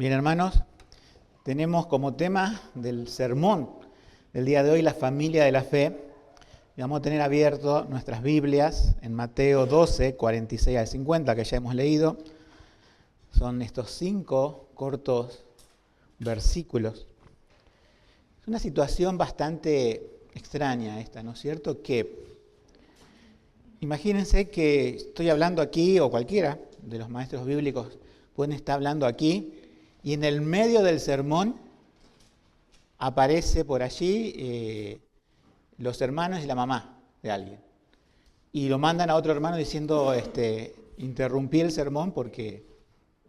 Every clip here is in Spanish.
Bien, hermanos, tenemos como tema del sermón del día de hoy la familia de la fe. Y vamos a tener abierto nuestras Biblias en Mateo 12, 46 al 50, que ya hemos leído. Son estos 5 cortos versículos. Es una situación bastante extraña esta, ¿no es cierto? Que imagínense que estoy hablando aquí, o cualquiera de los maestros bíblicos pueden estar hablando aquí, y en el medio del sermón aparece por allí los hermanos y la mamá de alguien. Y lo mandan a otro hermano diciendo, interrumpí el sermón porque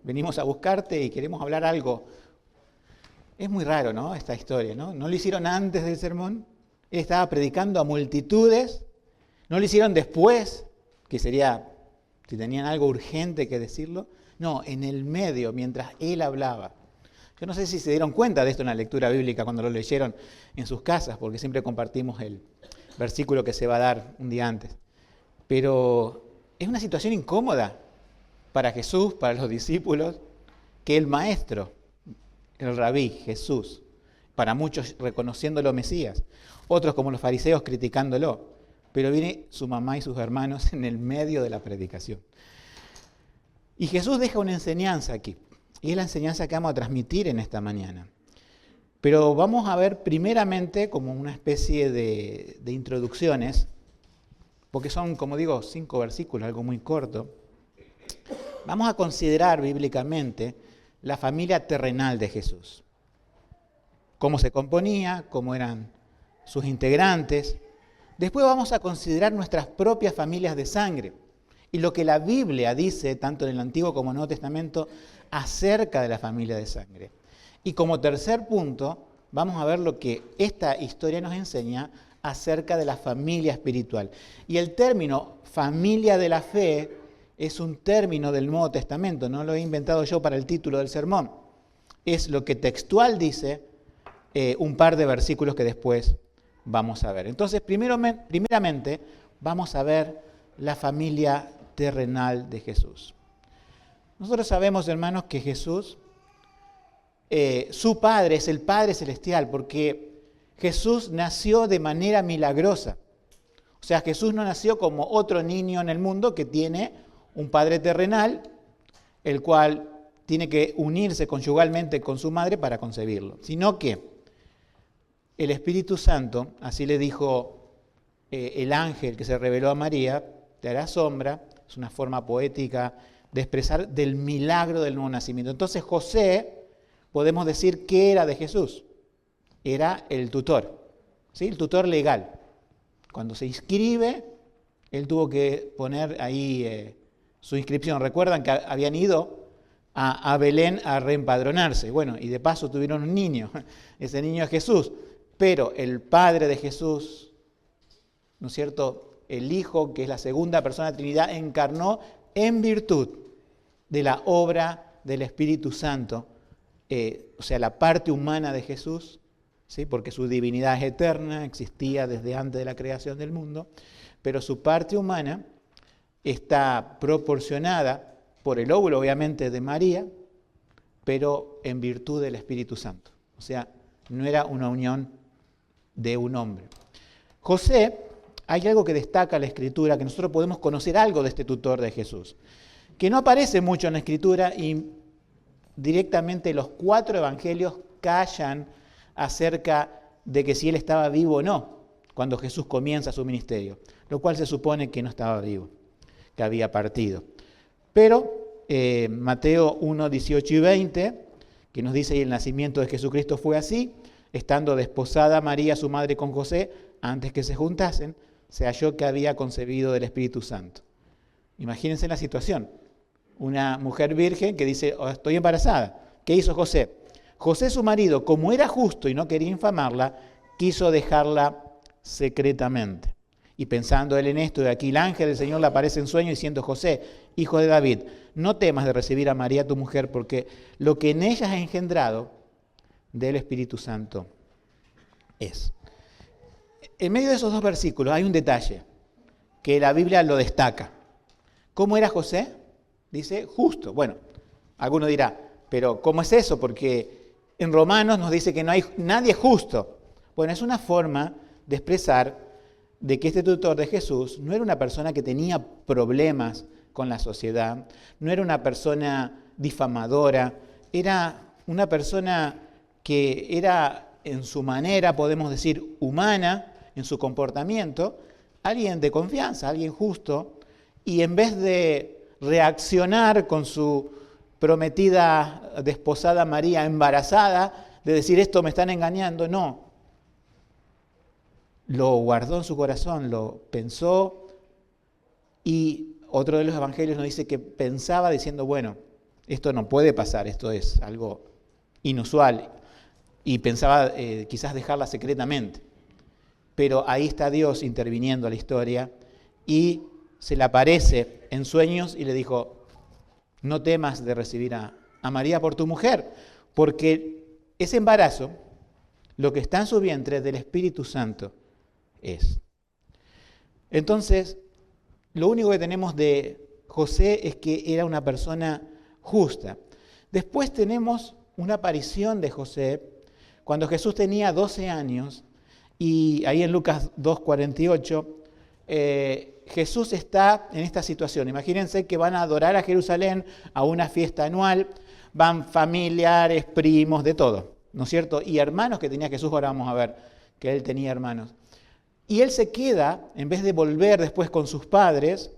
venimos a buscarte y queremos hablar algo. Es muy raro, ¿no? Esta historia, ¿no? No lo hicieron antes del sermón. Él estaba predicando a multitudes. No lo hicieron después, que sería, si tenían algo urgente que decirlo. No, en el medio, mientras él hablaba. Yo no sé si se dieron cuenta de esto en la lectura bíblica cuando lo leyeron en sus casas, porque siempre compartimos el versículo que se va a dar un día antes. Pero es una situación incómoda para Jesús, para los discípulos, que el maestro, el rabí, Jesús, para muchos reconociéndolo Mesías, otros como los fariseos criticándolo, pero viene su mamá y sus hermanos en el medio de la predicación. Y Jesús deja una enseñanza aquí, y es la enseñanza que vamos a transmitir en esta mañana. Pero vamos a ver primeramente como una especie de introducciones, porque son, como digo, 5 versículos, algo muy corto. Vamos a considerar bíblicamente la familia terrenal de Jesús. Cómo se componía, cómo eran sus integrantes. Después vamos a considerar nuestras propias familias de sangre y lo que la Biblia dice, tanto en el Antiguo como en el Nuevo Testamento, acerca de la familia de sangre. Y como tercer punto, vamos a ver lo que esta historia nos enseña acerca de la familia espiritual. Y el término familia de la fe es un término del Nuevo Testamento, no lo he inventado yo para el título del sermón. Es lo que textual dice un par de versículos que después vamos a ver. Entonces, primeramente, vamos a ver la familia terrenal de Jesús. Nosotros sabemos, hermanos, que Jesús, su Padre es el Padre Celestial, porque Jesús nació de manera milagrosa. O sea, Jesús no nació como otro niño en el mundo que tiene un padre terrenal, el cual tiene que unirse conyugalmente con su madre para concebirlo, sino que el Espíritu Santo, así le dijo el ángel que se reveló a María, te hará sombra, es una forma poética de expresar del milagro del nuevo nacimiento. Entonces José, podemos decir que era de Jesús, era el tutor, ¿sí? El tutor legal. Cuando se inscribe, él tuvo que poner ahí su inscripción. Recuerdan que habían ido a Belén a reempadronarse. Bueno, y de paso tuvieron un niño. Ese niño es Jesús. Pero el Padre de Jesús, ¿no es cierto? El Hijo, que es la segunda persona de la Trinidad, encarnó en virtud de la obra del Espíritu Santo. O sea, la parte humana de Jesús, ¿sí? Porque su divinidad es eterna, existía desde antes de la creación del mundo, pero su parte humana está proporcionada por el óvulo, obviamente, de María, pero en virtud del Espíritu Santo. O sea, no era una unión de un hombre. José, hay algo que destaca la Escritura, que nosotros podemos conocer algo de este tutor de Jesús, que no aparece mucho en la Escritura y directamente los 4 evangelios callan acerca de que si él estaba vivo o no, cuando Jesús comienza su ministerio, lo cual se supone que no estaba vivo, que había partido. Pero Mateo 1, 18 y 20, que nos dice que el nacimiento de Jesucristo fue así, estando desposada María, su madre, con José, antes que se juntasen, se halló que había concebido del Espíritu Santo. Imagínense la situación. Una mujer virgen que dice, oh, estoy embarazada. ¿Qué hizo José? José, su marido, como era justo y no quería infamarla, quiso dejarla secretamente. Y pensando él en esto, de aquí el ángel del Señor le aparece en sueño diciendo, José, hijo de David, no temas de recibir a María tu mujer, porque lo que en ella has engendrado del Espíritu Santo es. En medio de esos 2 versículos hay un detalle que la Biblia lo destaca. ¿Cómo era José? Dice, justo. Bueno, alguno dirá, Pero ¿cómo es eso? Porque en Romanos nos dice que no hay nadie justo. Bueno, es una forma de expresar de que este tutor de Jesús no era una persona que tenía problemas con la sociedad, no era una persona difamadora, era una persona que era en su manera, podemos decir, humana, en su comportamiento, alguien de confianza, alguien justo, y en vez de reaccionar con su prometida desposada María embarazada, de decir esto me están engañando, no. Lo guardó en su corazón, lo pensó, y otro de los evangelios nos dice que pensaba diciendo, bueno, esto no puede pasar, esto es algo inusual, y pensaba quizás dejarla secretamente. Pero ahí está Dios interviniendo a la historia y se le aparece en sueños y le dijo, no temas de recibir a María por tu mujer, porque ese embarazo, lo que está en su vientre del Espíritu Santo es. Entonces, lo único que tenemos de José es que era una persona justa. Después tenemos una aparición de José cuando Jesús tenía 12 años, y ahí en Lucas 2:48, Jesús está en esta situación. Imagínense que van a adorar a Jerusalén a una fiesta anual, van familiares, primos, de todo, ¿no es cierto? Y hermanos que tenía Jesús, ahora vamos a ver que él tenía hermanos. Y él se queda, en vez de volver después con sus padres,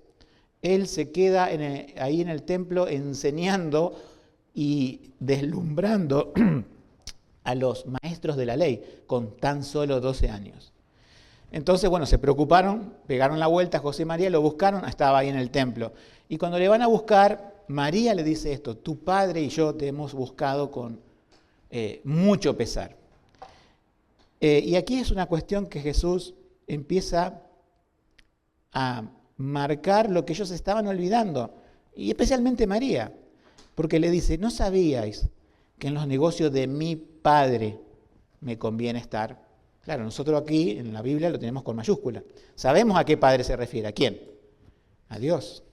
él se queda ahí en el templo enseñando y deslumbrando a los maestros de la ley con tan solo 12 años. Entonces, bueno, se preocuparon, pegaron la vuelta a José y María, lo buscaron, estaba ahí en el templo. Y cuando le van a buscar, María le dice esto, tu padre y yo te hemos buscado con mucho pesar. Y aquí es una cuestión que Jesús empieza a marcar lo que ellos estaban olvidando, y especialmente María, porque le dice, ¿no sabíais que en los negocios de mi Padre me conviene estar? Claro, nosotros aquí en la Biblia lo tenemos con mayúscula. Sabemos a qué Padre se refiere. ¿A quién? A Dios.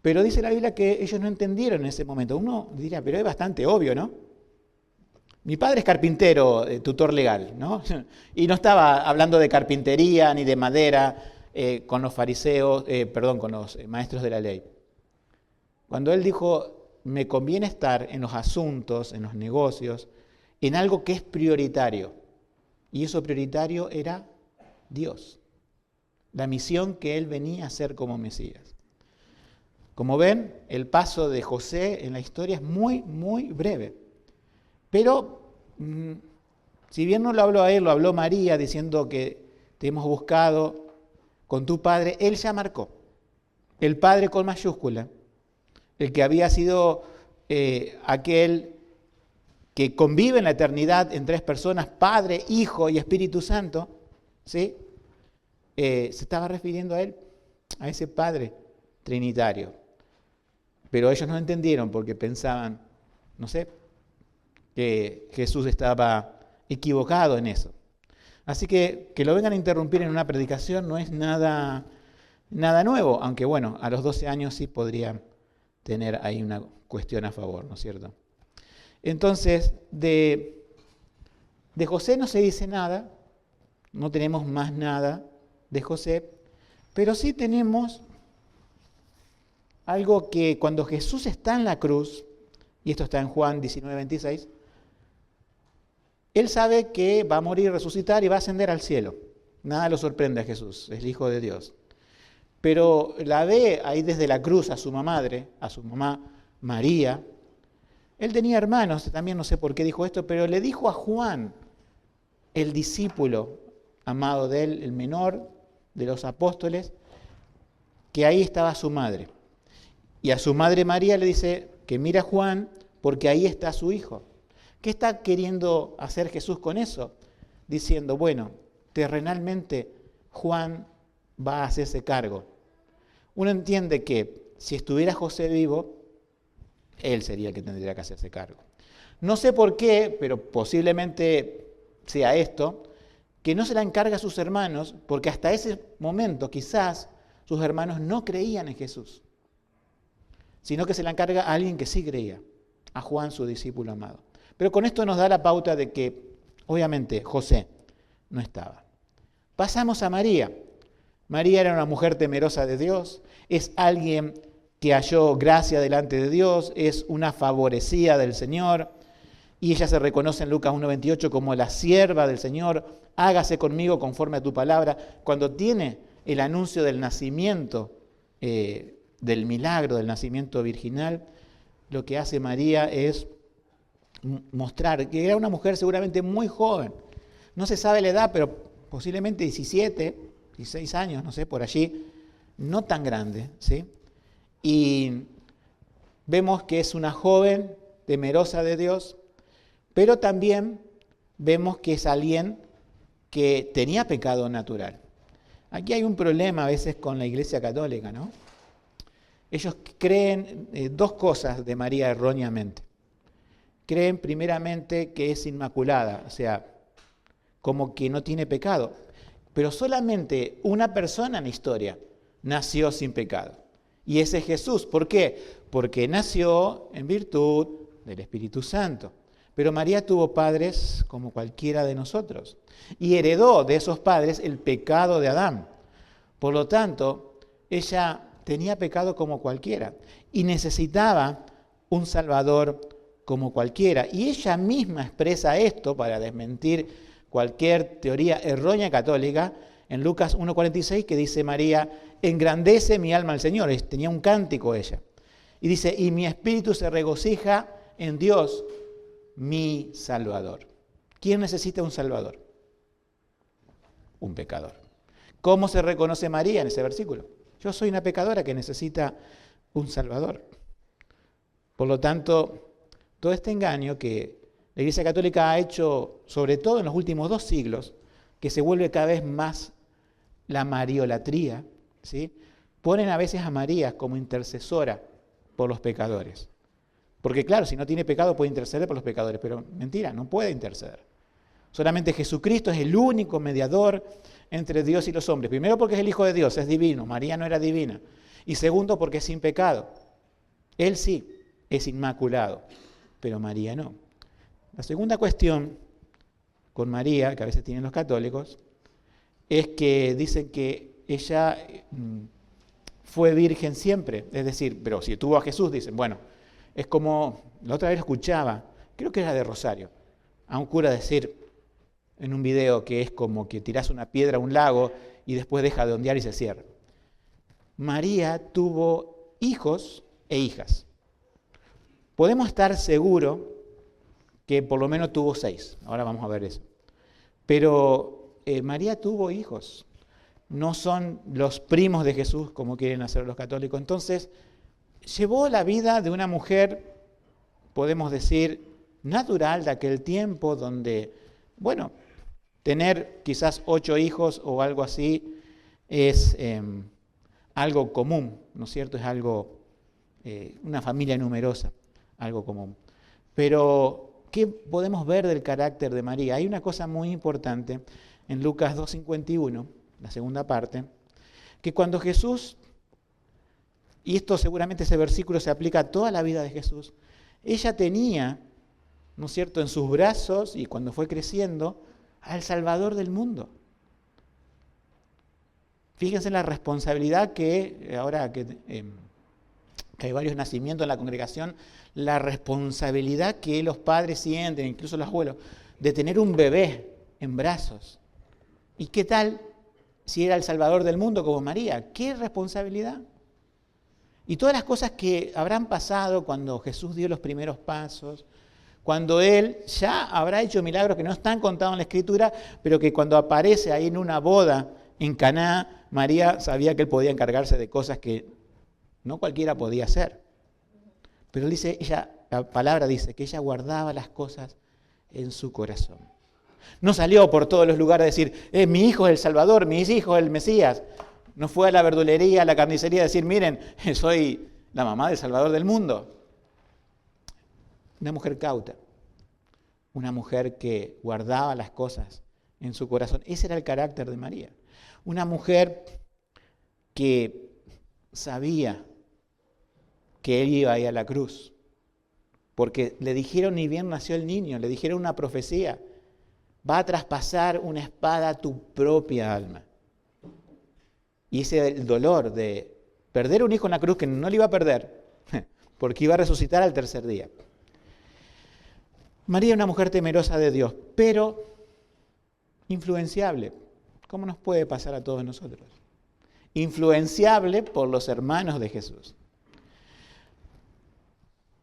Pero dice la Biblia que ellos no entendieron en ese momento. Uno diría, pero es bastante obvio, ¿no? Mi padre es carpintero, tutor legal, ¿no? Y no estaba hablando de carpintería ni de madera con los fariseos, con los maestros de la ley. Cuando él dijo, me conviene estar en los asuntos, en los negocios, en algo que es prioritario. Y eso prioritario era Dios, la misión que él venía a hacer como Mesías. Como ven, el paso de José en la historia es muy, muy breve. Pero, si bien no lo habló a él, lo habló María diciendo que te hemos buscado con tu padre, él ya marcó. El padre con mayúscula, el que había sido aquel que convive en la eternidad en tres personas, Padre, Hijo y Espíritu Santo, ¿sí? Se estaba refiriendo a él, a ese Padre trinitario. Pero ellos no entendieron porque pensaban, no sé, que Jesús estaba equivocado en eso. Así que lo vengan a interrumpir en una predicación no es nada nuevo, aunque bueno, a los 12 años sí podría tener ahí una cuestión a favor, ¿no es cierto? Entonces, de José no se dice nada, no tenemos más nada de José, pero sí tenemos algo que cuando Jesús está en la cruz, y esto está en Juan 19:26, él sabe que va a morir, resucitar y va a ascender al cielo. Nada lo sorprende a Jesús, es el Hijo de Dios. Pero la ve ahí desde la cruz a su mamá María. Él tenía hermanos, también no sé por qué dijo esto, pero le dijo a Juan, el discípulo amado de él, el menor de los apóstoles, que ahí estaba su madre. Y a su madre María le dice que mira a Juan porque ahí está su hijo. ¿Qué está queriendo hacer Jesús con eso? Diciendo, bueno, terrenalmente Juan va a hacerse cargo. Uno entiende que si estuviera José vivo, él sería el que tendría que hacerse cargo. No sé por qué, pero posiblemente sea esto, que no se la encarga a sus hermanos, porque hasta ese momento quizás sus hermanos no creían en Jesús, sino que se la encarga a alguien que sí creía. a Juan, su discípulo amado. Pero con esto nos da la pauta de que, obviamente, José no estaba. Pasamos a María. María era una mujer temerosa de Dios, es alguien que halló gracia delante de Dios, es una favorecida del Señor, y ella se reconoce en Lucas 1:28 como la sierva del Señor, hágase conmigo conforme a tu palabra. Cuando tiene el anuncio del nacimiento, del milagro del nacimiento virginal, lo que hace María es mostrar que era una mujer seguramente muy joven. No se sabe la edad, pero posiblemente 17, 16 años, no sé, por allí, no tan grande, ¿sí? Y vemos que es una joven temerosa de Dios, pero también vemos que es alguien que tenía pecado natural. Aquí hay un problema a veces con la Iglesia Católica, ¿no? Ellos creen dos cosas de María erróneamente. Creen primeramente que es inmaculada, o sea, como que no tiene pecado. Pero solamente una persona en la historia nació sin pecado. Y ese es Jesús. ¿Por qué? Porque nació en virtud del Espíritu Santo. Pero María tuvo padres como cualquiera de nosotros. Y heredó de esos padres el pecado de Adán. Por lo tanto, ella tenía pecado como cualquiera. Y necesitaba un Salvador como cualquiera. Y ella misma expresa esto para desmentir cualquier teoría errónea católica en Lucas 1:46, que dice María, engrandece mi alma al Señor. Tenía un cántico ella. Y dice, y mi espíritu se regocija en Dios, mi Salvador. ¿Quién necesita un Salvador? Un pecador. ¿Cómo se reconoce María en ese versículo? Yo soy una pecadora que necesita un Salvador. Por lo tanto, todo este engaño que la Iglesia Católica ha hecho, sobre todo en los últimos 2 siglos, que se vuelve cada vez más la mariolatría, ¿sí? Ponen a veces a María como intercesora por los pecadores. Porque claro, si no tiene pecado puede interceder por los pecadores, pero mentira, no puede interceder. Solamente Jesucristo es el único mediador entre Dios y los hombres. Primero porque es el Hijo de Dios, es divino, María no era divina. Y segundo porque es sin pecado. Él sí es inmaculado, pero María no. La segunda cuestión con María, que a veces tienen los católicos, es que dicen que ella fue virgen siempre. Es decir, pero si tuvo a Jesús, dicen, bueno, es como, la otra vez escuchaba, creo que era de Rosario, a un cura decir en un video que es como que tirás una piedra a un lago y después deja de ondear y se cierra. María tuvo hijos e hijas. Podemos estar seguros que por lo menos tuvo 6. Ahora vamos a ver eso. Pero María tuvo hijos. No son los primos de Jesús como quieren hacer los católicos. Entonces, llevó la vida de una mujer, podemos decir, natural de aquel tiempo donde, bueno, tener quizás 8 hijos o algo así es algo común, ¿no es cierto? Es algo, una familia numerosa, algo común. Pero, ¿qué podemos ver del carácter de María? Hay una cosa muy importante en Lucas 2:51, la segunda parte, que cuando Jesús, y esto seguramente ese versículo se aplica a toda la vida de Jesús, ella tenía, ¿no es cierto?, en sus brazos, y cuando fue creciendo, al Salvador del mundo. Fíjense la responsabilidad que, ahora que hay varios nacimientos en la congregación, la responsabilidad que los padres sienten, incluso los abuelos, de tener un bebé en brazos. ¿Y qué tal si era el Salvador del mundo como María? ¿Qué responsabilidad? Y todas las cosas que habrán pasado cuando Jesús dio los primeros pasos, cuando Él ya habrá hecho milagros que no están contados en la Escritura, pero que cuando aparece ahí en una boda en Caná, María sabía que Él podía encargarse de cosas que no cualquiera podía hacer. Pero Él dice, la palabra dice que ella guardaba las cosas en su corazón. No salió por todos los lugares a decir, mi hijo es el Salvador, mi hijo es el Mesías. No fue a la verdulería, a la carnicería a decir, miren, soy la mamá del Salvador del mundo. Una mujer cauta, una mujer que guardaba las cosas en su corazón. Ese era el carácter de María. Una mujer que sabía que Él iba a ir a la cruz porque le dijeron ni bien nació el niño, le dijeron una profecía. Va a traspasar una espada a tu propia alma. Y ese el dolor de perder un hijo en la cruz que no le iba a perder, porque iba a resucitar al tercer día. María es una mujer temerosa de Dios, pero influenciable. ¿Cómo nos puede pasar a todos nosotros? Influenciable por los hermanos de Jesús.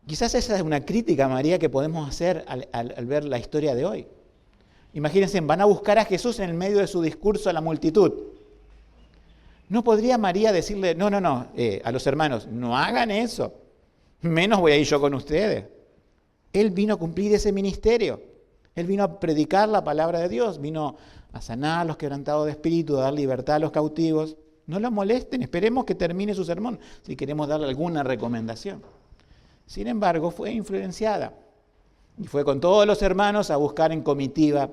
Quizás esa es una crítica a María que podemos hacer al ver la historia de hoy. Imagínense, van a buscar a Jesús en el medio de su discurso a la multitud. ¿No podría María decirle, no, a los hermanos, no hagan eso, menos voy a ir yo con ustedes? Él vino a cumplir ese ministerio. Él vino a predicar la palabra de Dios, vino a sanar a los quebrantados de espíritu, a dar libertad a los cautivos. No lo molesten, esperemos que termine su sermón, si queremos darle alguna recomendación. Sin embargo, fue influenciada y fue con todos los hermanos a buscar en comitiva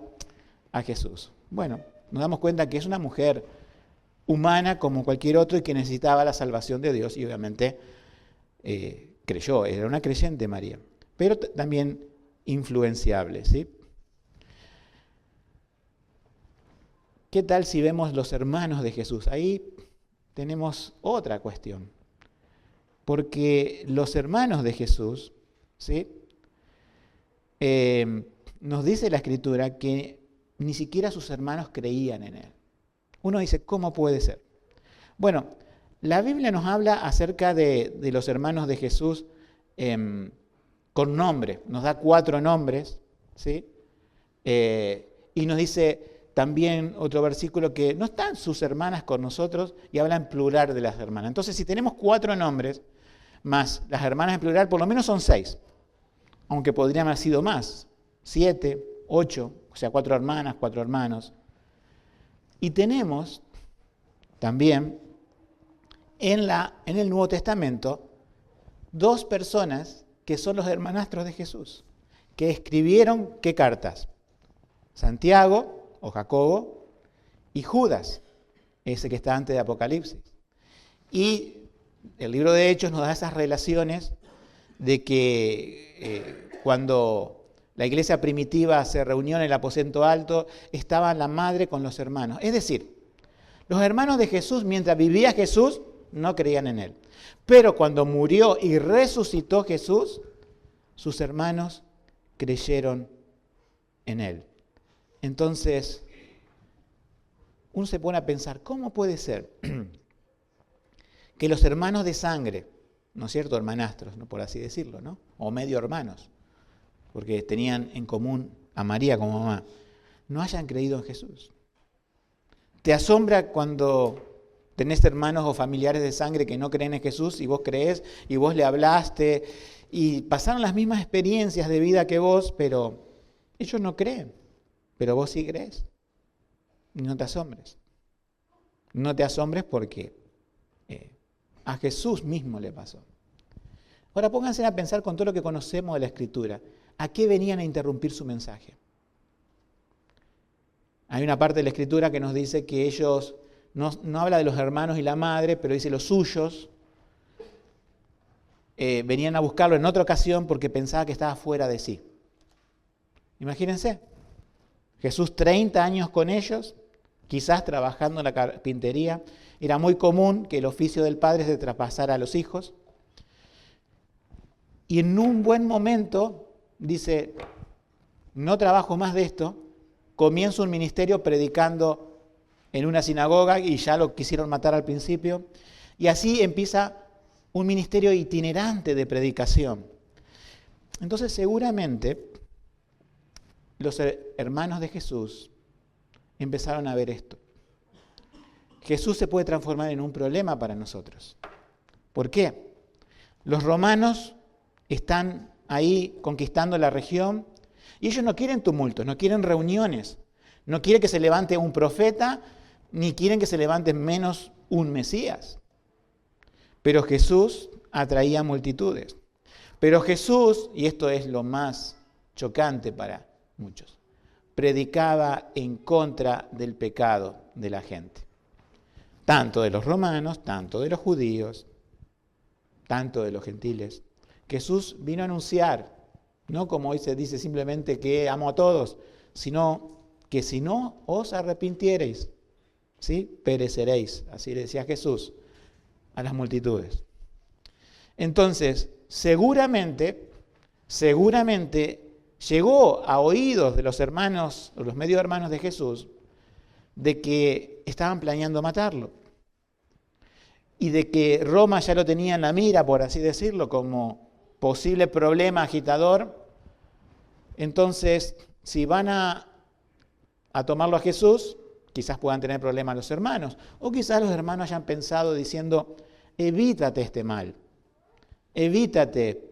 a Jesús. Bueno, nos damos cuenta que es una mujer humana como cualquier otro y que necesitaba la salvación de Dios y obviamente creyó, era una creyente María, pero también influenciable, ¿sí? ¿Qué tal si vemos los hermanos de Jesús? Ahí tenemos otra cuestión, porque los hermanos de Jesús, ¿sí? Nos dice la Escritura que ni siquiera sus hermanos creían en él. Uno dice, ¿cómo puede ser? Bueno, la Biblia nos habla acerca de los hermanos de Jesús con nombre. Nos da 4 nombres, ¿sí? Y nos dice también otro versículo que no están sus hermanas con nosotros y habla en plural de las hermanas. Entonces, si tenemos 4 nombres, más las hermanas en plural, por lo menos son 6. Aunque podrían haber sido más, 7, 8, o sea, 4 hermanas, 4 hermanos. Y tenemos también en el Nuevo Testamento 2 personas que son los hermanastros de Jesús, que escribieron ¿qué cartas? Santiago o Jacobo y Judas, ese que está antes de Apocalipsis. Y el libro de Hechos nos da esas relaciones de que cuando la iglesia primitiva se reunió en el aposento alto, estaba la madre con los hermanos. Es decir, los hermanos de Jesús, mientras vivía Jesús, no creían en él. Pero cuando murió y resucitó Jesús, sus hermanos creyeron en él. Entonces, uno se pone a pensar, ¿cómo puede ser que los hermanos de sangre, ¿no es cierto?, hermanastros, ¿no?, por así decirlo, ¿no?, o medio hermanos, porque tenían en común a María como mamá, no hayan creído en Jesús? ¿Te asombra cuando tenés hermanos o familiares de sangre que no creen en Jesús y vos creés y vos le hablaste y pasaron las mismas experiencias de vida que vos, pero ellos no creen, pero vos sí crees? No te asombres. No te asombres porque a Jesús mismo le pasó. Ahora pónganse a pensar con todo lo que conocemos de la Escritura. ¿A qué venían a interrumpir su mensaje? Hay una parte de la Escritura que nos dice que ellos, no habla de los hermanos y la madre, pero dice los suyos, venían a buscarlo en otra ocasión porque pensaba que estaba fuera de sí. Imagínense, Jesús 30 años con ellos, quizás trabajando en la carpintería. Era muy común que el oficio del padre se traspasara a los hijos. Y en un buen momento dice, no trabajo más de esto, comienzo un ministerio predicando en una sinagoga y ya lo quisieron matar al principio. Y así empieza un ministerio itinerante de predicación. Entonces seguramente los hermanos de Jesús empezaron a ver esto. Jesús se puede transformar en un problema para nosotros. ¿Por qué? Los romanos están ahí conquistando la región y ellos no quieren tumultos, no quieren reuniones, no quieren que se levante un profeta, ni quieren que se levante menos un Mesías. Pero Jesús atraía multitudes. Pero Jesús, y esto es lo más chocante para muchos, predicaba en contra del pecado de la gente. Tanto de los romanos, tanto de los judíos, tanto de los gentiles. Jesús vino a anunciar No como hoy se dice simplemente que amo a todos, sino que si no os arrepintiereis, ¿sí? Pereceréis. Así le decía Jesús a las multitudes. Entonces, seguramente llegó a oídos de los hermanos, o los medio hermanos de Jesús, de que estaban planeando matarlo. Y de que Roma ya lo tenía en la mira, por así decirlo, como posible problema agitador. Entonces, si van a tomarlo a Jesús, quizás puedan tener problemas los hermanos. O quizás los hermanos hayan pensado diciendo, evítate este mal. Evítate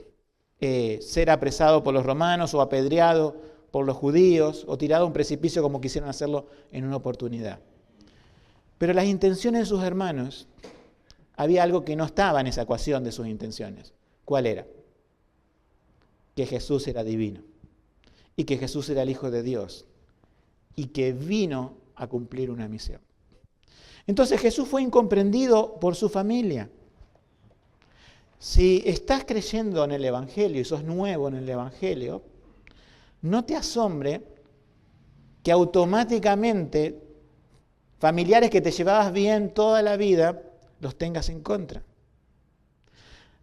ser apresado por los romanos o apedreado por los judíos o tirado a un precipicio como quisieron hacerlo en una oportunidad. Pero las intenciones de sus hermanos, había algo que no estaba en esa ecuación de sus intenciones. ¿Cuál era? Que Jesús era divino y que Jesús era el Hijo de Dios y que vino a cumplir una misión. Entonces Jesús fue incomprendido por su familia. Si estás creyendo en el Evangelio y sos nuevo en el Evangelio, no te asombre que automáticamente familiares que te llevabas bien toda la vida los tengas en contra.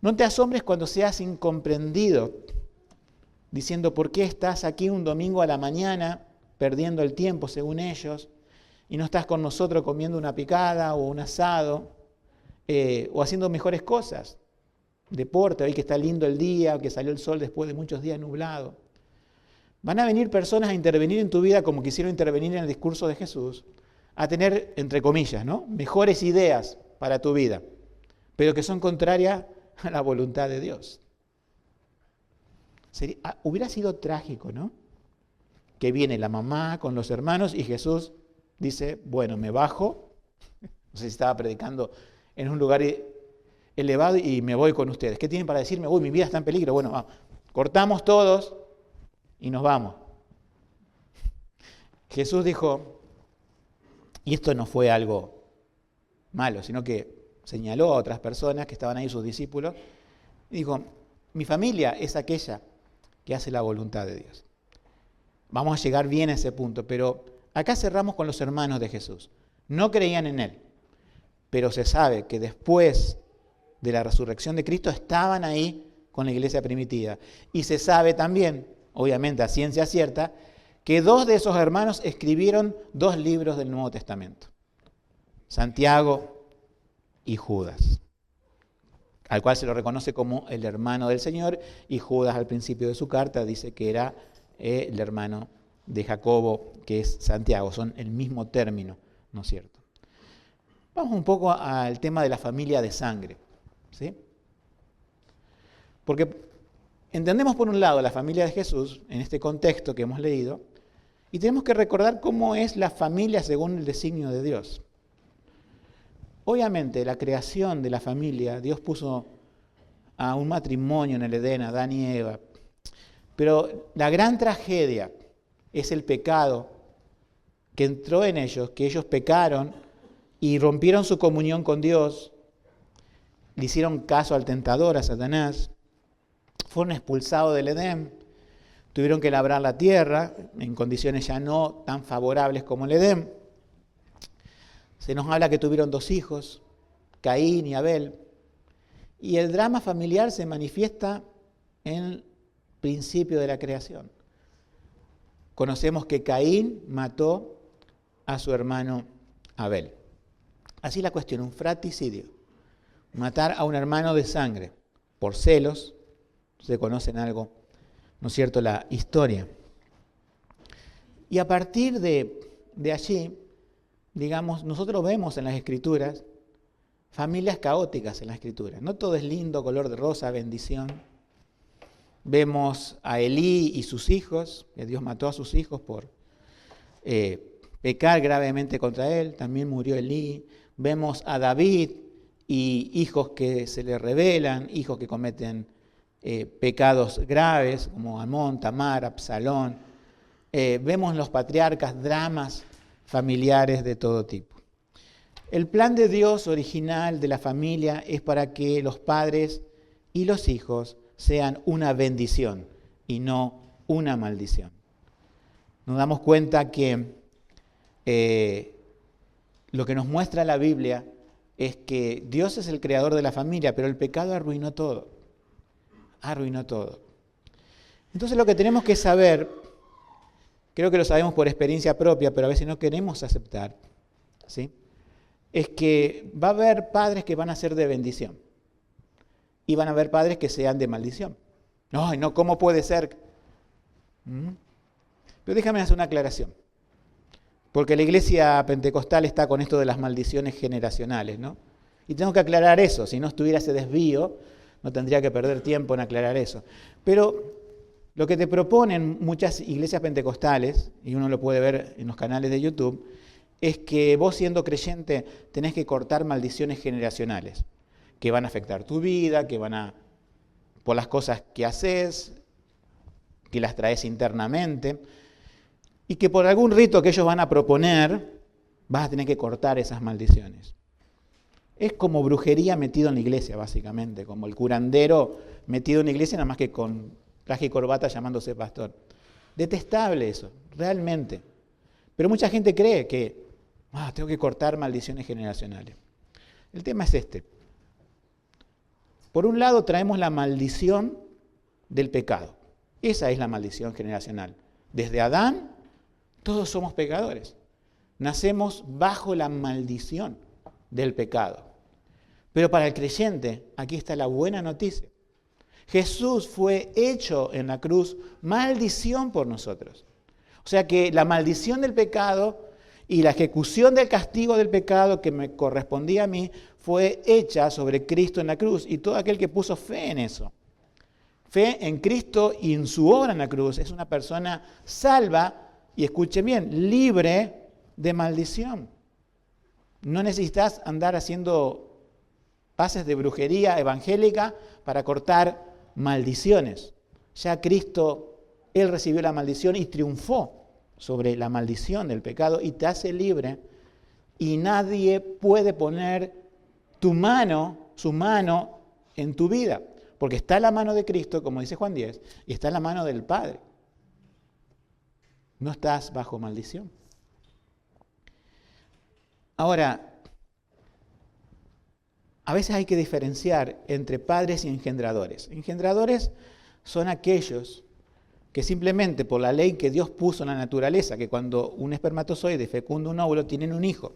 No te asombres cuando seas incomprendido, diciendo por qué estás aquí un domingo a la mañana perdiendo el tiempo según ellos y no estás con nosotros comiendo una picada o un asado o haciendo mejores cosas. Deporte, hoy que está lindo el día, que salió el sol después de muchos días nublado. Van a venir personas a intervenir en tu vida como quisieron intervenir en el discurso de Jesús, a tener, entre comillas, ¿no?, mejores ideas para tu vida, pero que son contrarias a la voluntad de Dios. Hubiera sido trágico, ¿no?, que viene la mamá con los hermanos y Jesús dice, bueno, me bajo, no sé si estaba predicando en un lugar elevado y me voy con ustedes. ¿Qué tienen para decirme? Uy, mi vida está en peligro. Bueno, vamos. Cortamos todos y nos vamos. Jesús dijo, y esto no fue algo malo, sino que señaló a otras personas que estaban ahí, sus discípulos, y dijo, mi familia es aquella que hace la voluntad de Dios. Vamos a llegar bien a ese punto, pero acá cerramos con los hermanos de Jesús. No creían en Él, pero se sabe que después de la resurrección de Cristo estaban ahí con la iglesia primitiva. Y se sabe también, obviamente a ciencia cierta, que 2 de esos hermanos escribieron 2 libros del Nuevo Testamento. Santiago y Judas, al cual se lo reconoce como el hermano del Señor, y Judas al principio de su carta dice que era el hermano de Jacobo, que es Santiago, son el mismo término, ¿no es cierto? Vamos un poco al tema de la familia de sangre, ¿sí? Porque entendemos por un lado la familia de Jesús en este contexto que hemos leído, y tenemos que recordar cómo es la familia según el designio de Dios. Obviamente, la creación de la familia, Dios puso a un matrimonio en el Edén, Adán y Eva. Pero la gran tragedia es el pecado que entró en ellos, que ellos pecaron y rompieron su comunión con Dios, le hicieron caso al tentador, a Satanás, fueron expulsados del Edén, tuvieron que labrar la tierra en condiciones ya no tan favorables como el Edén. Se nos habla que tuvieron 2 hijos, Caín y Abel. Y el drama familiar se manifiesta en el principio de la creación. Conocemos que Caín mató a su hermano Abel. Así la cuestión, un fratricidio. Matar a un hermano de sangre por celos, se conoce en algo, ¿no es cierto?, la historia. Y a partir de allí, digamos, nosotros vemos en las Escrituras familias caóticas en las Escrituras. No todo es lindo, color de rosa, bendición. Vemos a Elí y sus hijos, que Dios mató a sus hijos por pecar gravemente contra él. También murió Elí. Vemos a David y hijos que se le rebelan, hijos que cometen pecados graves, como Amón, Tamar, Absalón. Vemos en los patriarcas dramas familiares de todo tipo. El plan de Dios original de la familia es para que los padres y los hijos sean una bendición y no una maldición. Nos damos cuenta que lo que nos muestra la Biblia es que Dios es el creador de la familia, pero el pecado arruinó todo. Arruinó todo. Entonces lo que tenemos que saber, creo que lo sabemos por experiencia propia, pero a veces no queremos aceptar, ¿sí?, es que va a haber padres que van a ser de bendición y van a haber padres que sean de maldición. No, ¿cómo puede ser? Pero déjame hacer una aclaración, porque la iglesia pentecostal está con esto de las maldiciones generacionales, ¿no? Y tengo que aclarar eso, si no estuviera ese desvío, no tendría que perder tiempo en aclarar eso. Pero lo que te proponen muchas iglesias pentecostales, y uno lo puede ver en los canales de YouTube, es que vos siendo creyente tenés que cortar maldiciones generacionales, que van a afectar tu vida, que van a, por las cosas que haces, que las traes internamente, y que por algún rito que ellos van a proponer, vas a tener que cortar esas maldiciones. Es como brujería metido en la iglesia, básicamente, como el curandero metido en la iglesia, nada más que con traje y corbata llamándose pastor. Detestable eso, realmente. Pero mucha gente cree que tengo que cortar maldiciones generacionales. El tema es este. Por un lado traemos la maldición del pecado. Esa es la maldición generacional. Desde Adán, todos somos pecadores. Nacemos bajo la maldición del pecado. Pero para el creyente, aquí está la buena noticia. Jesús fue hecho en la cruz maldición por nosotros. O sea que la maldición del pecado y la ejecución del castigo del pecado que me correspondía a mí fue hecha sobre Cristo en la cruz. Y todo aquel que puso fe en eso, fe en Cristo y en su obra en la cruz, es una persona salva y, escuchen bien, libre de maldición. No necesitas andar haciendo pases de brujería evangélica para cortar maldiciones. Ya Cristo, Él recibió la maldición y triunfó sobre la maldición del pecado y te hace libre, y nadie puede poner su mano en tu vida, porque está la mano de Cristo, como dice Juan 10, y está la mano del Padre. No estás bajo maldición. Ahora, a veces hay que diferenciar entre padres y engendradores. Engendradores son aquellos que simplemente por la ley que Dios puso en la naturaleza, que cuando un espermatozoide fecunda un óvulo, tienen un hijo.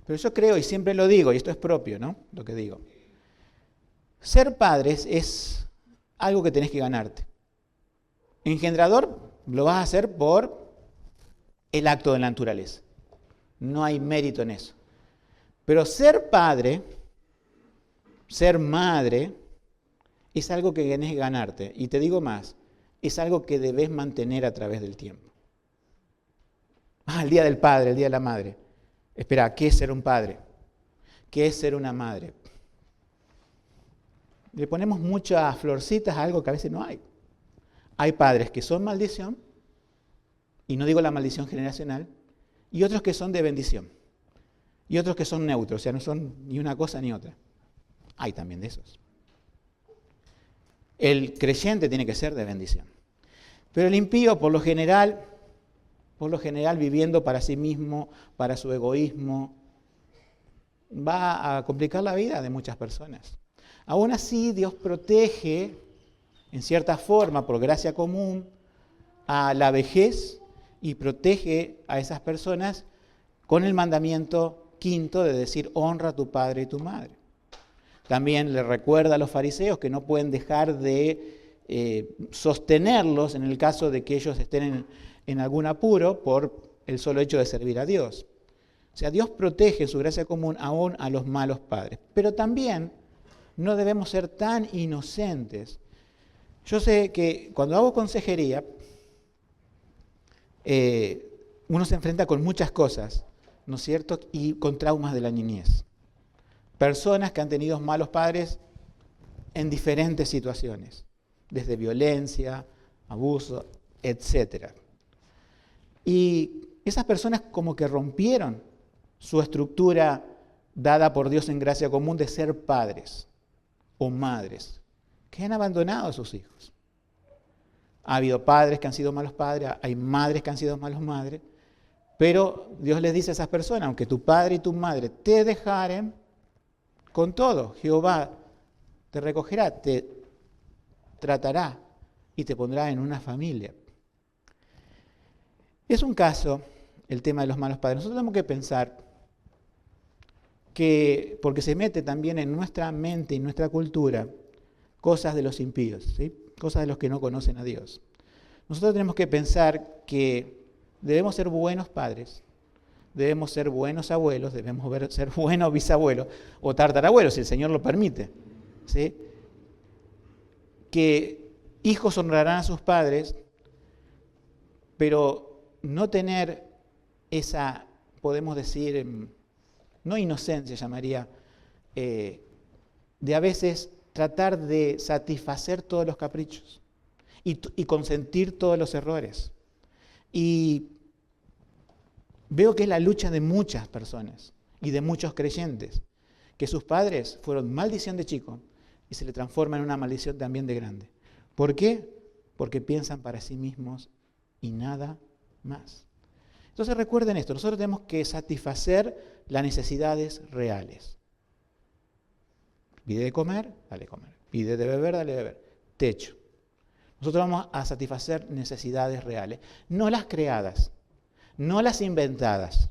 Pero yo creo, y siempre lo digo, y esto es propio, ¿no?, lo que digo, ser padres es algo que tenés que ganarte. Engendrador lo vas a hacer por el acto de la naturaleza. No hay mérito en eso. Pero ser padre, ser madre, es algo que tenés que ganarte. Y te digo más, es algo que debes mantener a través del tiempo. El día del padre, el día de la madre. Espera, ¿qué es ser un padre? ¿Qué es ser una madre? Le ponemos muchas florcitas a algo que a veces no hay. Hay padres que son maldición, y no digo la maldición generacional, y otros que son de bendición. Y otros que son neutros, o sea, no son ni una cosa ni otra. Hay también de esos. El creyente tiene que ser de bendición. Pero el impío, por lo general viviendo para sí mismo, para su egoísmo, va a complicar la vida de muchas personas. Aún así, Dios protege, en cierta forma, por gracia común, a la vejez y protege a esas personas con el mandamiento quinto de decir: honra a tu padre y tu madre. También le recuerda a los fariseos que no pueden dejar de sostenerlos en el caso de que ellos estén en algún apuro por el solo hecho de servir a Dios. O sea, Dios protege en su gracia común aún a los malos padres. Pero también no debemos ser tan inocentes. Yo sé que cuando hago consejería, uno se enfrenta con muchas cosas, ¿no es cierto? Y con traumas de la niñez. Personas que han tenido malos padres en diferentes situaciones, desde violencia, abuso, etc. Y esas personas como que rompieron su estructura dada por Dios en gracia común de ser padres o madres, que han abandonado a sus hijos. Ha habido padres que han sido malos padres, hay madres que han sido malos madres, pero Dios les dice a esas personas, aunque tu padre y tu madre te dejaren, con todo, Jehová te recogerá, te tratará y te pondrá en una familia. Es un caso, el tema de los malos padres. Nosotros tenemos que pensar que, porque se mete también en nuestra mente y nuestra cultura, cosas de los impíos, ¿sí? Cosas de los que no conocen a Dios. Nosotros tenemos que pensar que debemos ser buenos padres, debemos ser buenos abuelos, debemos ser buenos bisabuelos o tartarabuelos, si el Señor lo permite, ¿sí? Que hijos honrarán a sus padres, pero no tener esa, podemos decir, no inocencia llamaría, de a veces tratar de satisfacer todos los caprichos y consentir todos los errores. Y veo que es la lucha de muchas personas y de muchos creyentes, que sus padres fueron maldición de chico y se le transforma en una maldición también de grande. ¿Por qué? Porque piensan para sí mismos y nada más. Entonces recuerden esto, nosotros tenemos que satisfacer las necesidades reales. Pide de comer, dale comer. Pide de beber, dale beber. Techo. Nosotros vamos a satisfacer necesidades reales, no las creadas, no las inventadas,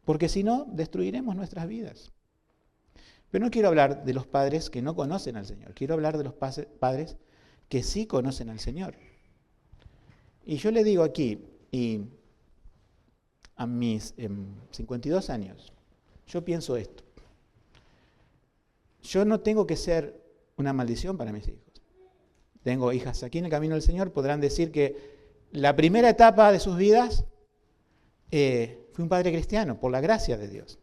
porque si no, destruiremos nuestras vidas. Pero no quiero hablar de los padres que no conocen al Señor, quiero hablar de los padres que sí conocen al Señor. Y yo le digo aquí, y a mis 52 años, yo pienso esto. Yo no tengo que ser una maldición para mis hijos. Tengo hijas aquí en el camino del Señor, podrán decir que la primera etapa de sus vidas fui un padre cristiano, por la gracia de Dios.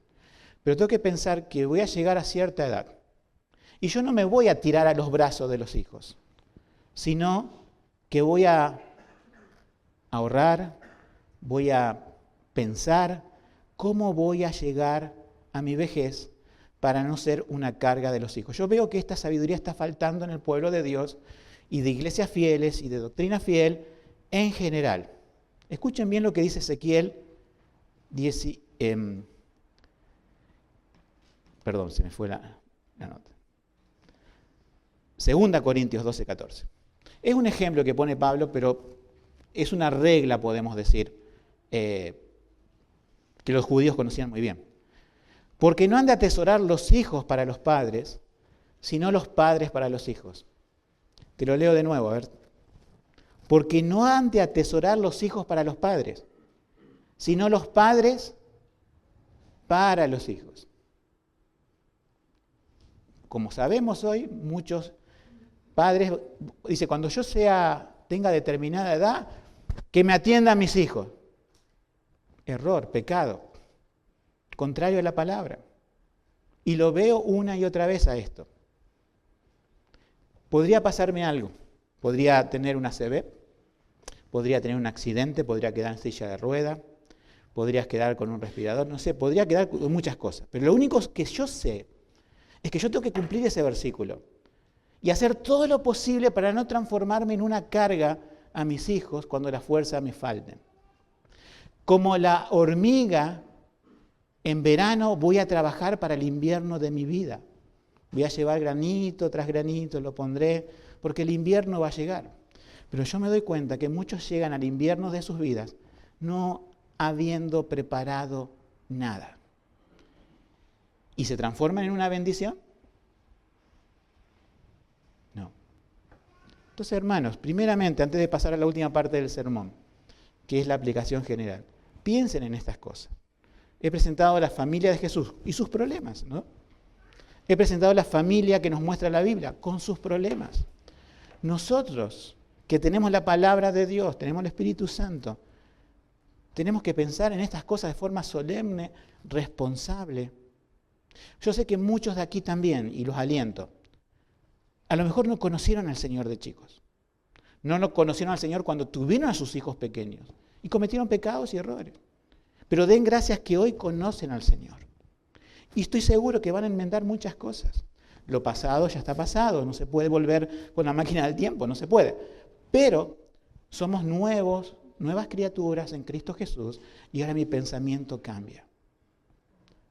Pero tengo que pensar que voy a llegar a cierta edad. Y yo no me voy a tirar a los brazos de los hijos, sino que voy a ahorrar, voy a pensar cómo voy a llegar a mi vejez para no ser una carga de los hijos. Yo veo que esta sabiduría está faltando en el pueblo de Dios y de iglesias fieles y de doctrina fiel en general. Escuchen bien lo que dice Ezequiel 10, perdón, se me fue la nota. 2 Corintios 12, 14. Es un ejemplo que pone Pablo, pero es una regla, podemos decir, que los judíos conocían muy bien. Porque no han de atesorar los hijos para los padres, sino los padres para los hijos. Te lo leo de nuevo, a ver. Porque no han de atesorar los hijos para los padres, sino los padres para los hijos. Como sabemos hoy, muchos padres, dice, cuando yo tenga determinada edad, que me atiendan mis hijos. Error, pecado, contrario a la palabra. Y lo veo una y otra vez a esto. Podría pasarme algo, podría tener una ACV, podría tener un accidente, podría quedar en silla de rueda, podrías quedar con un respirador, no sé, podría quedar con muchas cosas. Pero lo único que yo sé es que yo tengo que cumplir ese versículo y hacer todo lo posible para no transformarme en una carga a mis hijos cuando las fuerzas me falten. Como la hormiga, en verano voy a trabajar para el invierno de mi vida. Voy a llevar granito tras granito, lo pondré, porque el invierno va a llegar. Pero yo me doy cuenta que muchos llegan al invierno de sus vidas no habiendo preparado nada. ¿Y se transforman en una bendición? No. Entonces, hermanos, primeramente, antes de pasar a la última parte del sermón, que es la aplicación general, piensen en estas cosas. He presentado la familia de Jesús y sus problemas, ¿no? He presentado la familia que nos muestra la Biblia con sus problemas. Nosotros, que tenemos la palabra de Dios, tenemos el Espíritu Santo, tenemos que pensar en estas cosas de forma solemne, responsable. Yo sé que muchos de aquí también, y los aliento, a lo mejor no conocieron al Señor de chicos. No lo conocieron al Señor cuando tuvieron a sus hijos pequeños y cometieron pecados y errores. Pero den gracias que hoy conocen al Señor. Y estoy seguro que van a enmendar muchas cosas. Lo pasado ya está pasado, no se puede volver con la máquina del tiempo, no se puede. Pero Somos nuevas criaturas en Cristo Jesús y ahora mi pensamiento cambia.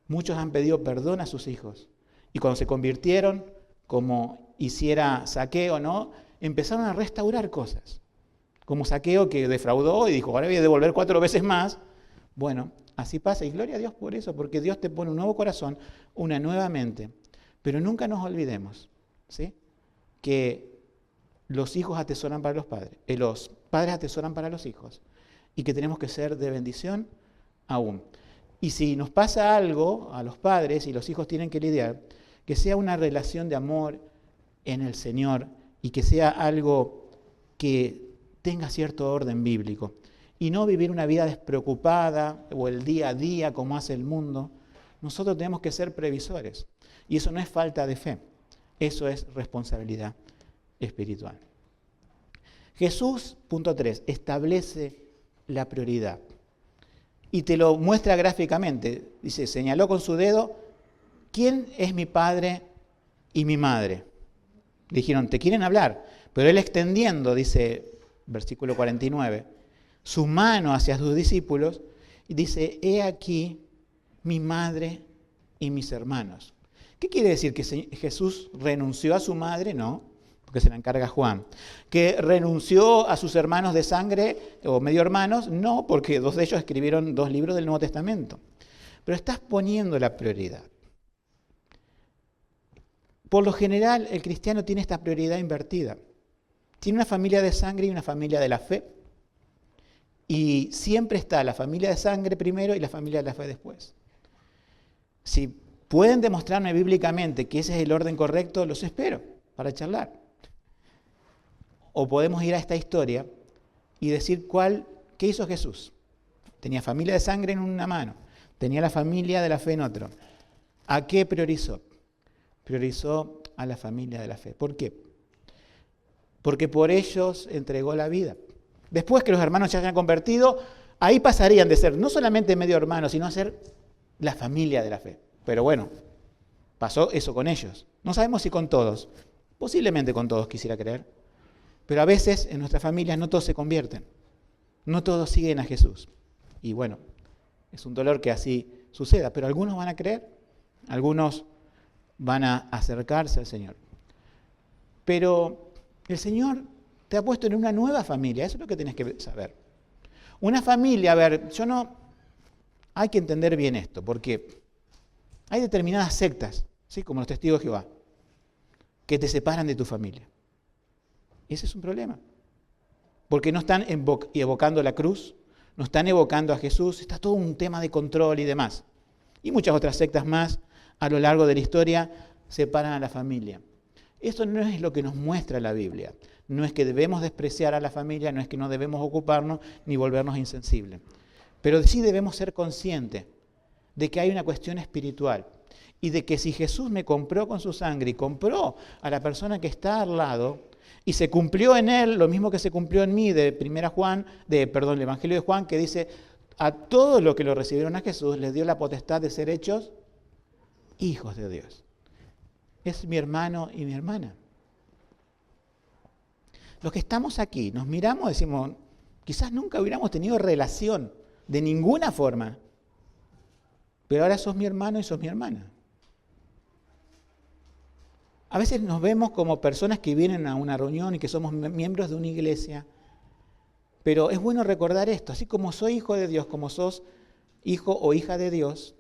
Muchos han pedido perdón a sus hijos y cuando se convirtieron, como hiciera Zaqueo, ¿no? Empezaron a restaurar cosas. Como Zaqueo que defraudó y dijo, ahora voy a devolver 4 veces más. Bueno, así pasa y gloria a Dios por eso, porque Dios te pone un nuevo corazón, una nueva mente. Pero nunca nos olvidemos, ¿sí?, que los hijos atesoran para los padres, los padres atesoran para los hijos y que tenemos que ser de bendición aún. Y si nos pasa algo a los padres y los hijos tienen que lidiar, que sea una relación de amor en el Señor y que sea algo que tenga cierto orden bíblico y no vivir una vida despreocupada o el día a día como hace el mundo. Nosotros tenemos que ser previsores y eso no es falta de fe, eso es responsabilidad espiritual. Jesús, punto 3, establece la prioridad y te lo muestra gráficamente. Dice, señaló con su dedo, ¿quién es mi padre y mi madre? Dijeron, te quieren hablar, pero él extendiendo, dice, versículo 49, su mano hacia sus discípulos y dice, he aquí mi madre y mis hermanos. ¿Qué quiere decir? ¿Que Jesús renunció a su madre? No, porque se la encarga Juan. ¿Que renunció a sus hermanos de sangre o medio hermanos? No, porque 2 de ellos escribieron 2 libros del Nuevo Testamento. Pero estás poniendo la prioridad. Por lo general, el cristiano tiene esta prioridad invertida. Tiene una familia de sangre y una familia de la fe. Y siempre está la familia de sangre primero y la familia de la fe después. Si pueden demostrarme bíblicamente que ese es el orden correcto, los espero para charlar. O podemos ir a esta historia y decir qué hizo Jesús. Tenía familia de sangre en una mano, tenía la familia de la fe en otro. ¿A qué priorizó? Priorizó a la familia de la fe. ¿Por qué? Porque por ellos entregó la vida. Después que los hermanos se hayan convertido, ahí pasarían de ser no solamente medio hermanos, sino a ser la familia de la fe. Pero bueno, pasó eso con ellos. No sabemos si con todos, posiblemente con todos quisiera creer. Pero a veces en nuestras familias no todos se convierten, no todos siguen a Jesús. Y bueno, es un dolor que así suceda, pero algunos van a creer, algunos van a acercarse al Señor. Pero el Señor te ha puesto en una nueva familia, eso es lo que tienes que saber. Una familia, hay que entender bien esto, porque hay determinadas sectas, ¿sí?, como los testigos de Jehová, que te separan de tu familia. Ese es un problema, porque no están evocando la cruz, no están evocando a Jesús, está todo un tema de control y demás. Y muchas otras sectas más a lo largo de la historia separan a la familia. Esto no es lo que nos muestra la Biblia. No es que debemos despreciar a la familia, no es que no debemos ocuparnos ni volvernos insensibles. Pero sí debemos ser conscientes de que hay una cuestión espiritual y de que si Jesús me compró con su sangre y compró a la persona que está al lado, y se cumplió en él lo mismo que se cumplió en mí el Evangelio de Juan, que dice, a todos los que lo recibieron a Jesús les dio la potestad de ser hechos hijos de Dios. Es mi hermano y mi hermana. Los que estamos aquí, nos miramos y decimos, quizás nunca hubiéramos tenido relación de ninguna forma, pero ahora sos mi hermano y sos mi hermana. A veces nos vemos como personas que vienen a una reunión y que somos miembros de una iglesia, pero es bueno recordar esto, así como soy hijo de Dios, como sos hijo o hija de Dios,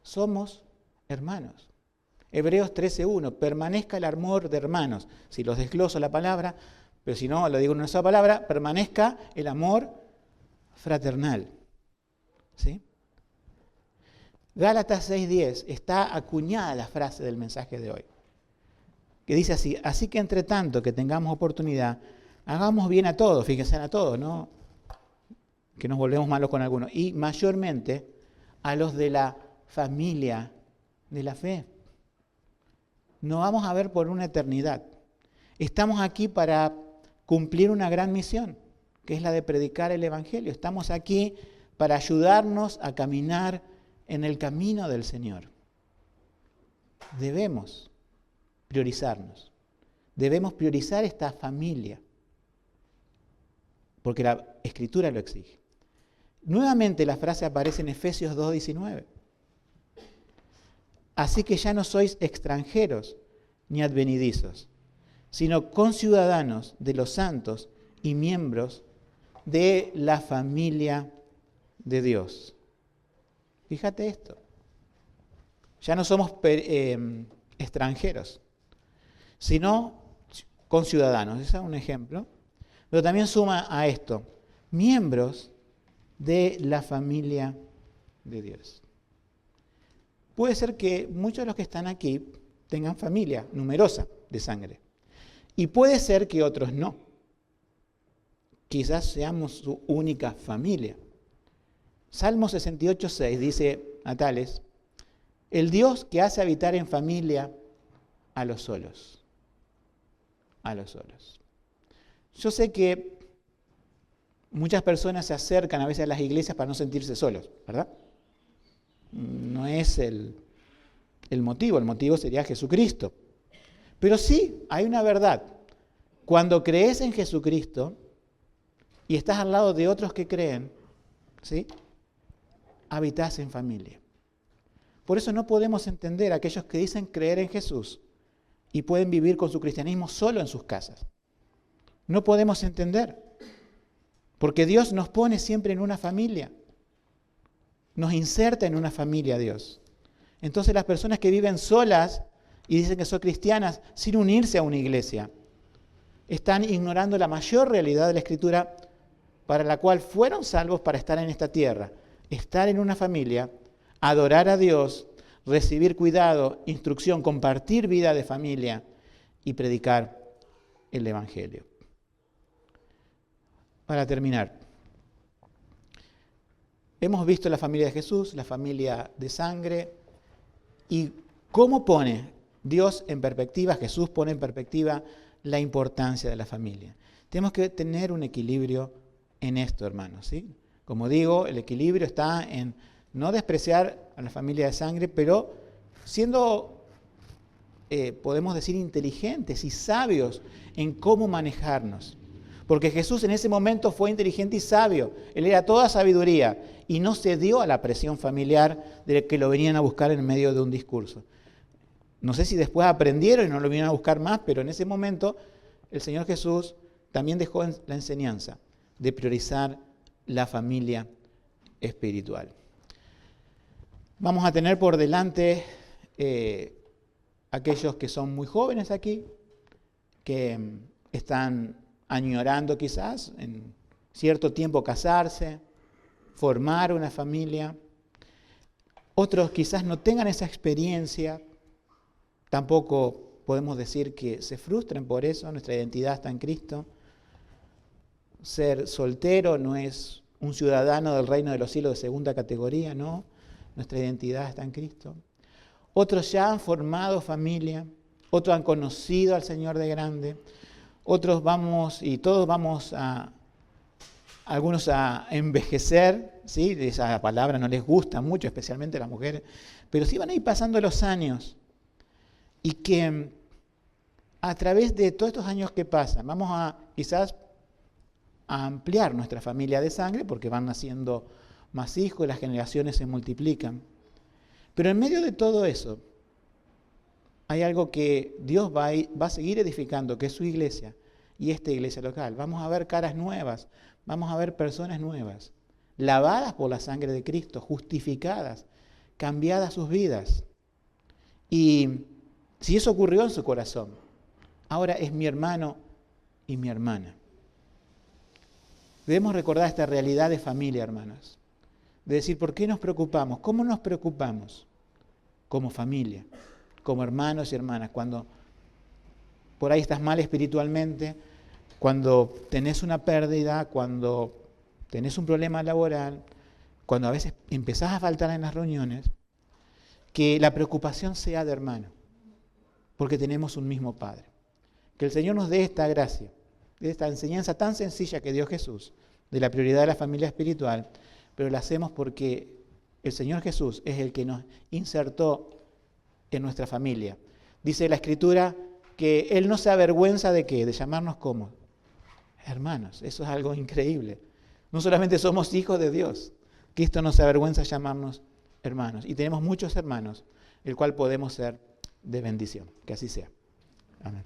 somos hermanos. Hebreos 13:1, permanezca el amor de hermanos. Si los desgloso la palabra, pero si no, lo digo en una sola palabra, permanezca el amor fraternal. ¿Sí? Gálatas 6:10, está acuñada la frase del mensaje de hoy, que dice así que entre tanto que tengamos oportunidad, hagamos bien a todos, fíjense a todos, ¿no? Que nos volvemos malos con algunos, y mayormente a los de la familia de la fe. No vamos a ver por una eternidad. Estamos aquí para cumplir una gran misión, que es la de predicar el Evangelio. Estamos aquí para ayudarnos a caminar en el camino del Señor. Debemos priorizarnos. Debemos priorizar esta familia. porque la Escritura lo exige. Nuevamente la frase aparece en Efesios 2:19. Así que ya no sois extranjeros ni advenedizos, sino conciudadanos de los santos y miembros de la familia de Dios. Fíjate esto. Ya no somos extranjeros, sino conciudadanos. Ese es un ejemplo. Pero también suma a esto, miembros de la familia de Dios. Puede ser que muchos de los que están aquí tengan familia numerosa de sangre. Y puede ser que otros no. Quizás seamos su única familia. Salmo 68:6 dice a tales: el Dios que hace habitar en familia a los solos. A los solos. Yo sé que muchas personas se acercan a veces a las iglesias para no sentirse solos, ¿verdad? No es el motivo sería Jesucristo. Pero sí, hay una verdad. Cuando crees en Jesucristo y estás al lado de otros que creen, ¿sí?, habitás en familia. Por eso no podemos entender a aquellos que dicen creer en Jesús y pueden vivir con su cristianismo solo en sus casas. No podemos entender, porque Dios nos pone siempre en una familia. Nos inserta en una familia Dios. Entonces las personas que viven solas y dicen que son cristianas sin unirse a una iglesia, están ignorando la mayor realidad de la Escritura para la cual fueron salvos para estar en esta tierra. Estar en una familia, adorar a Dios, recibir cuidado, instrucción, compartir vida de familia y predicar el Evangelio. Para terminar, hemos visto la familia de Jesús, la familia de sangre, y cómo pone Dios en perspectiva, Jesús pone en perspectiva la importancia de la familia. Tenemos que tener un equilibrio en esto, hermanos, ¿sí? Como digo, el equilibrio está en no despreciar a la familia de sangre, pero siendo, podemos decir, inteligentes y sabios en cómo manejarnos. Porque Jesús en ese momento fue inteligente y sabio. Él era toda sabiduría y no cedió a la presión familiar de que lo venían a buscar en medio de un discurso. No sé si después aprendieron y no lo vinieron a buscar más, pero en ese momento el Señor Jesús también dejó la enseñanza de priorizar la familia espiritual. Vamos a tener por delante aquellos que son muy jóvenes aquí, que están añorando quizás en cierto tiempo casarse, formar una familia. Otros quizás no tengan esa experiencia, tampoco podemos decir que se frustren por eso, nuestra identidad está en Cristo. Ser soltero no es un ciudadano del reino de los cielos de segunda categoría, no, nuestra identidad está en Cristo. Otros ya han formado familia, otros han conocido al Señor de grande. Otros todos vamos algunos a envejecer, ¿sí? Esa palabra no les gusta mucho, especialmente a las mujeres, pero sí van a ir pasando los años y que a través de todos estos años que pasan, vamos a quizás a ampliar nuestra familia de sangre porque van naciendo más hijos y las generaciones se multiplican. Pero en medio de todo eso, hay algo que Dios va a seguir edificando, que es su iglesia y esta iglesia local. Vamos a ver caras nuevas, vamos a ver personas nuevas, lavadas por la sangre de Cristo, justificadas, cambiadas sus vidas. Y si eso ocurrió en su corazón, ahora es mi hermano y mi hermana. Debemos recordar esta realidad de familia, hermanos. De decir, ¿por qué nos preocupamos? ¿Cómo nos preocupamos? Como familia, como hermanos y hermanas, cuando por ahí estás mal espiritualmente, cuando tenés una pérdida, cuando tenés un problema laboral, cuando a veces empezás a faltar en las reuniones, que la preocupación sea de hermano, porque tenemos un mismo Padre. Que el Señor nos dé esta gracia, de esta enseñanza tan sencilla que dio Jesús, de la prioridad de la familia espiritual, pero la hacemos porque el Señor Jesús es el que nos insertó en nuestra familia. Dice la Escritura que Él no se avergüenza de ¿qué? De llamarnos como Hermanos, eso es algo increíble. No solamente somos hijos de Dios, Cristo nos avergüenza llamarnos hermanos. Y tenemos muchos hermanos, el cual podemos ser de bendición. Que así sea. Amén.